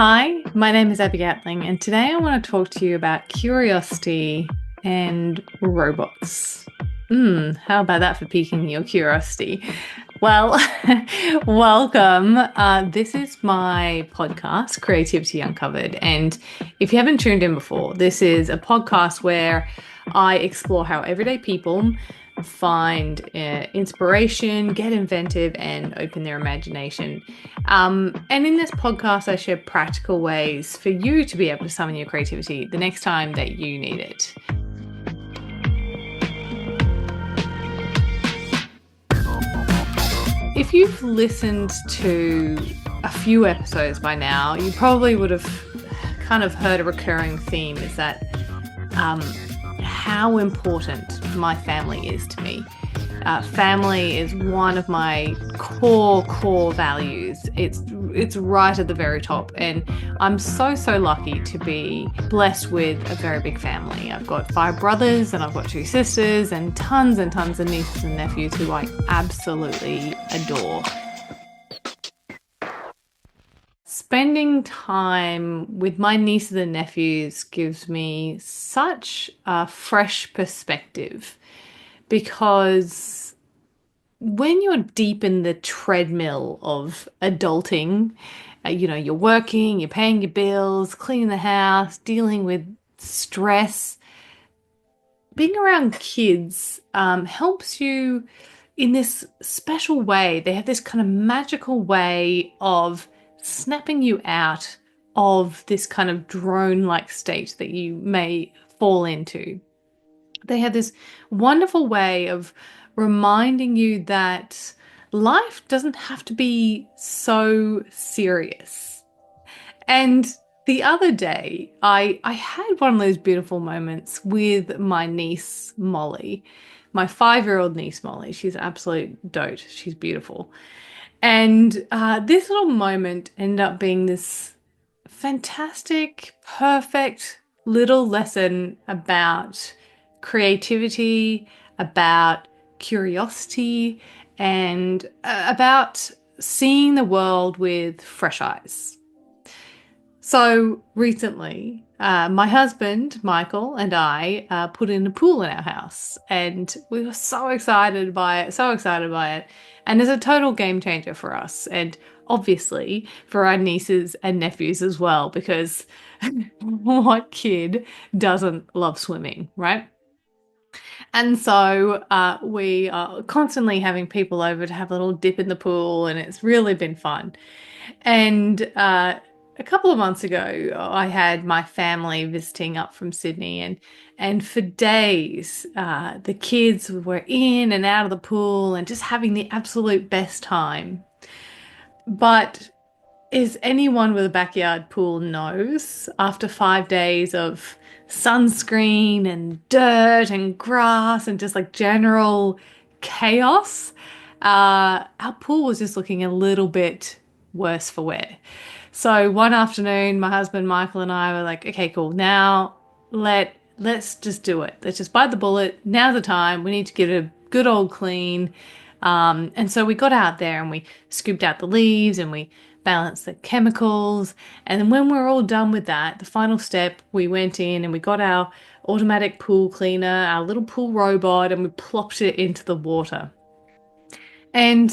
Hi, my name is Abby Gatling, and today I want to talk to you about curiosity and robots. How about that for piquing your curiosity? Well, welcome. This is my podcast, Creativity Uncovered. And if you haven't tuned in before, this is a podcast where I explore how everyday people find inspiration, get inventive, and open their imagination. And in this podcast, I share practical ways for you to be able to summon your creativity the next time that you need it. If you've listened to a few episodes by now, you probably would have kind of heard a recurring theme is that how important my family is to me. Family is one of my core values. It's right at the very top, and I'm so lucky to be blessed with a very big family. I've got 5 brothers and I've got 2 sisters and tons of nieces and nephews who I absolutely adore. Spending time with my nieces and nephews gives me such a fresh perspective because when you're deep in the treadmill of adulting, you're working, you're paying your bills, cleaning the house, dealing with stress, being around kids helps you in this special way. They have this kind of magical way of snapping you out of this kind of drone-like state that you may fall into. They have this wonderful way of reminding you that life doesn't have to be so serious. And the other day, I had one of those beautiful moments with my niece, Molly, my 5-year-old niece, Molly. She's an absolute dote. She's beautiful. And this little moment ended up being this fantastic, perfect little lesson about creativity, about curiosity, and about seeing the world with fresh eyes. So recently, my husband, Michael, and I put in a pool in our house, and we were so excited by it. And it's a total game changer for us, and obviously for our nieces and nephews as well, because what kid doesn't love swimming, right? And so we are constantly having people over to have a little dip in the pool, and it's really been fun. And a couple of months ago, I had my family visiting up from Sydney, and for days, the kids were in and out of the pool and just having the absolute best time. But as anyone with a backyard pool knows, after 5 days of sunscreen and dirt and grass and just like general chaos, our pool was just looking a little bit worse for wear. So one afternoon, my husband Michael and I were like, okay, cool. Now let's just do it. Let's just bite the bullet. Now's the time. We need to give it a good old clean. And so we got out there and we scooped out the leaves and we balanced the chemicals. And then when we were all done with that, the final step, we went in and we got our automatic pool cleaner, our little pool robot, and we plopped it into the water. And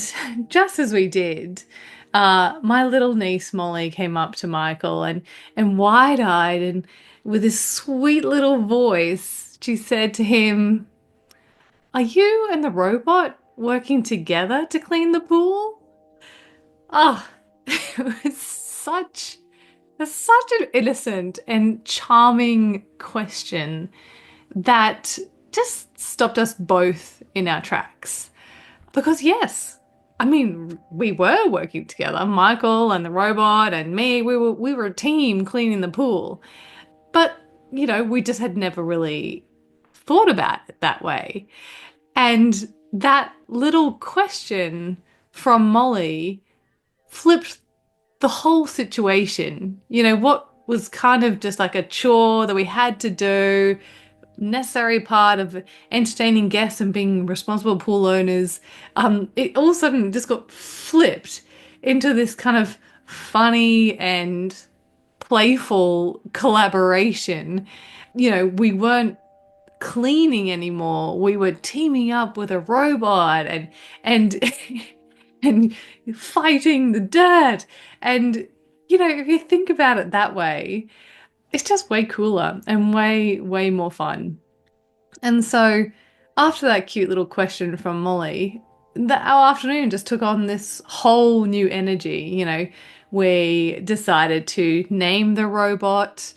just as we did, my little niece Molly came up to Michael and wide-eyed and with this sweet little voice, she said to him, "Are you and the robot working together to clean the pool?" Oh, it was such an innocent and charming question that just stopped us both in our tracks. Because yes, I mean, we were working together, Michael and the robot and me, we were a team cleaning the pool. But, we just had never really thought about it that way. And that little question from Molly flipped the whole situation. What was kind of just like a chore that we had to do, necessary part of entertaining guests and being responsible pool owners, it all of a sudden just got flipped into this kind of funny and playful collaboration. We weren't cleaning anymore. We were teaming up with a robot and and fighting the dirt. And if you think about it that way, it's just way cooler and way, way more fun. And so after that cute little question from Molly, our afternoon just took on this whole new energy. We decided to name the robot.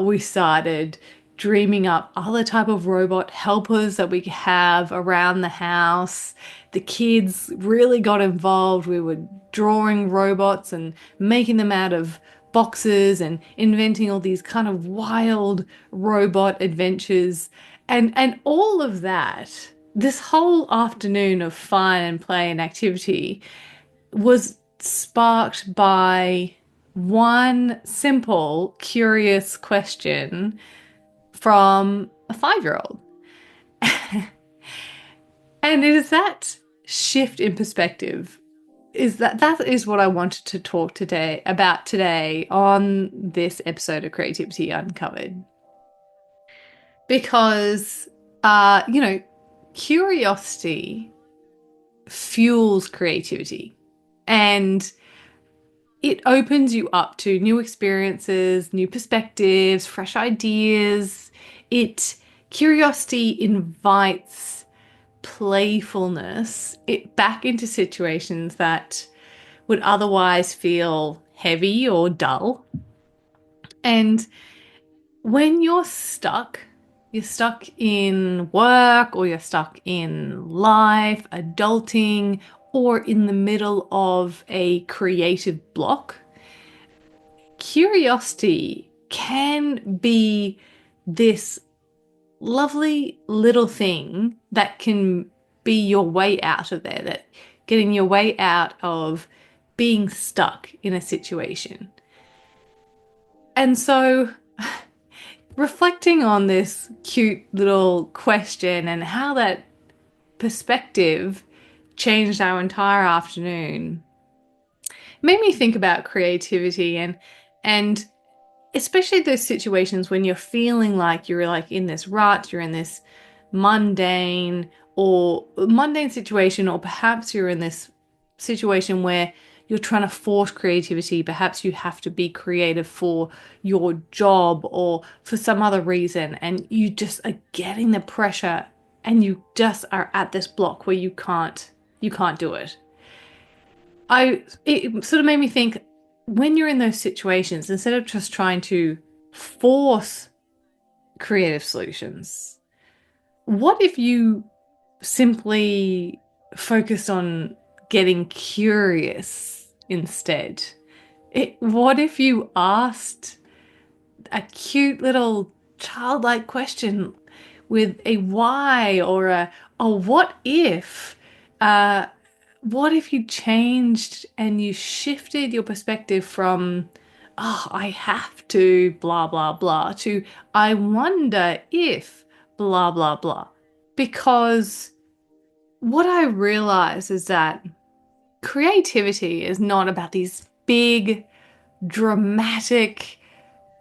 We started dreaming up other type of robot helpers that we could have around the house. The kids really got involved. We were drawing robots and making them out of boxes and inventing all these kind of wild robot adventures. And all of that, this whole afternoon of fun and play and activity was sparked by one simple, curious question from a 5-year-old. And it is that shift in perspective that is what I wanted to talk about today on this episode of Creativity Uncovered. Because curiosity fuels creativity, and it opens you up to new experiences, new perspectives, fresh ideas. Curiosity invites playfulness back into situations that would otherwise feel heavy or dull. And when you're stuck in work, or you're stuck in life, adulting, or in the middle of a creative block, curiosity can be this lovely little thing that can be your way out of there, that getting your way out of being stuck in a situation. And so reflecting on this cute little question and how that perspective changed our entire afternoon made me think about creativity, and especially those situations when you're feeling like you're like in this rut, you're in this mundane situation, or perhaps you're in this situation where you're trying to force creativity. Perhaps you have to be creative for your job or for some other reason, and you just are getting the pressure and you just are at this block where you can't do it. It sort of made me think, when you're in those situations, instead of just trying to force creative solutions, what if you simply focused on getting curious instead? What if you asked a cute little childlike question with a why or a what if? What if you changed and you shifted your perspective from, oh, I have to blah, blah, blah, to I wonder if blah, blah, blah. Because what I realize is that creativity is not about these big, dramatic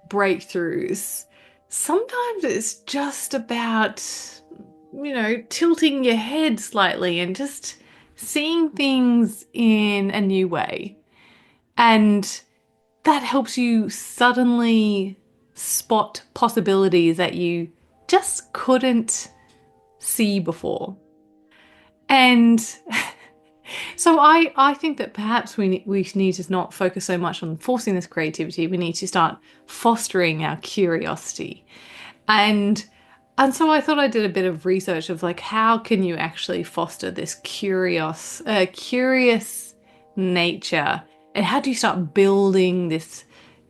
breakthroughs. Sometimes it's just about, tilting your head slightly and just seeing things in a new way. And that helps you suddenly spot possibilities that you just couldn't see before. And so I think that perhaps we need to not focus so much on forcing this creativity. We need to start fostering our curiosity. And so I thought I did a bit of research of like, how can you actually foster this curious nature, and how do you start building this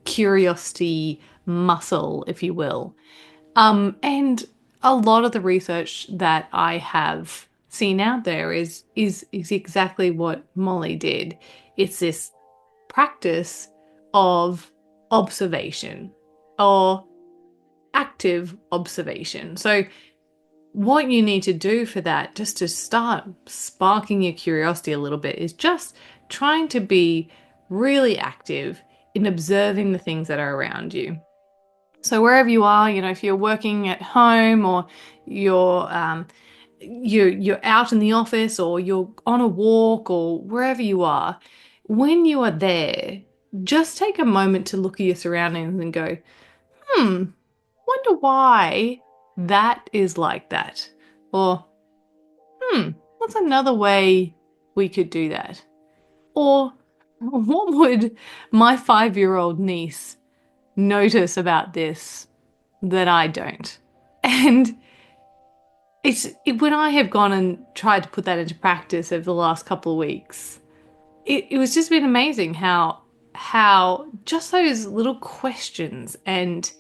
curiosity muscle, if you will? And a lot of the research that I have seen out there is exactly what Molly did. It's this practice of observation, or active observation. So what you need to do for that, just to start sparking your curiosity a little bit, is just trying to be really active in observing the things that are around you. So wherever you are, if you're working at home or you're out in the office or you're on a walk or wherever you are, when you are there, just take a moment to look at your surroundings and go, wonder why that is like that. Or, what's another way we could do that? Or what would my 5-year-old niece notice about this that I don't? And when I have gone and tried to put that into practice over the last couple of weeks, it was just been amazing how just those little questions and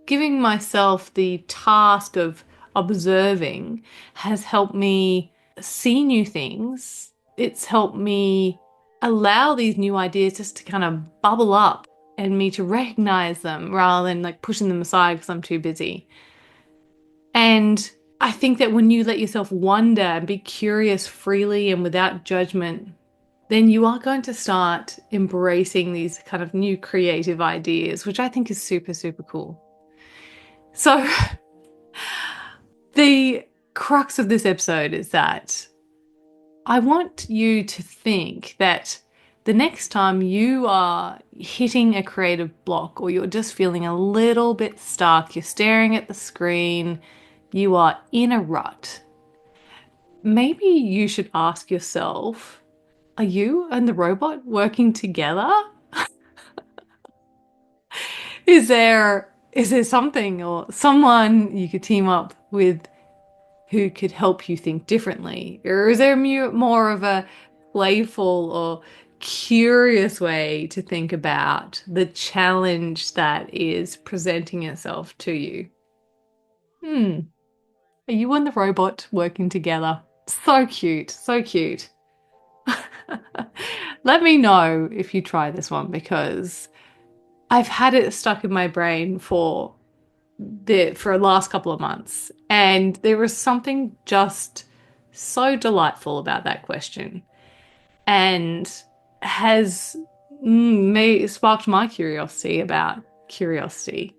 giving myself the task of observing has helped me see new things. It's helped me allow these new ideas just to kind of bubble up and me to recognize them rather than like pushing them aside because I'm too busy. And I think that when you let yourself wonder and be curious freely and without judgment, then you are going to start embracing these kind of new creative ideas, which I think is super, super cool. So the crux of this episode is that I want you to think that the next time you are hitting a creative block or you're just feeling a little bit stuck, you're staring at the screen, you are in a rut, maybe you should ask yourself, are you and the robot working together? Is there something or someone you could team up with who could help you think differently? Or is there more of a playful or curious way to think about the challenge that is presenting itself to you? Are you and the robot working together? So cute, so cute. Let me know if you try this one because I've had it stuck in my brain for the last couple of months, and there was something just so delightful about that question, and has sparked my curiosity about curiosity.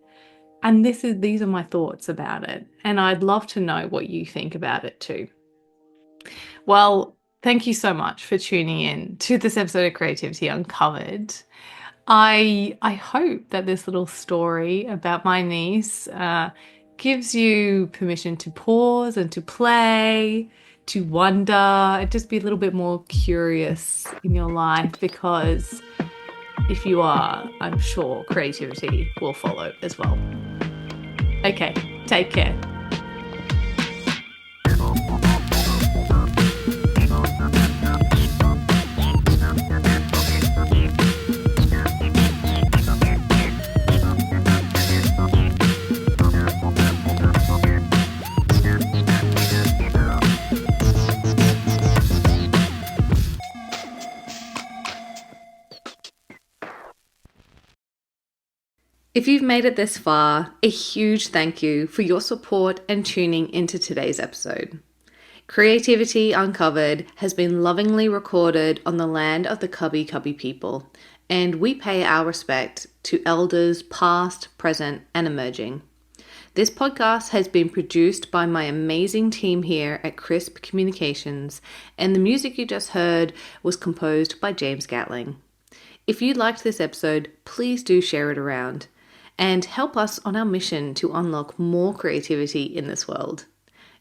And these are my thoughts about it, and I'd love to know what you think about it too. Well, thank you so much for tuning in to this episode of Creativity Uncovered. I hope that this little story about my niece gives you permission to pause and to play, to wonder, and just be a little bit more curious in your life, because if you are, I'm sure creativity will follow as well. Okay, take care. If you've made it this far, a huge thank you for your support and tuning into today's episode. Creativity Uncovered has been lovingly recorded on the land of the Cubby Cubby people, and we pay our respect to elders past, present, and emerging. This podcast has been produced by my amazing team here at Crisp Communications, and the music you just heard was composed by James Gatling. If you liked this episode, please do share it around and help us on our mission to unlock more creativity in this world.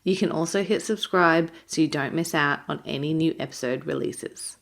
You can also hit subscribe so you don't miss out on any new episode releases.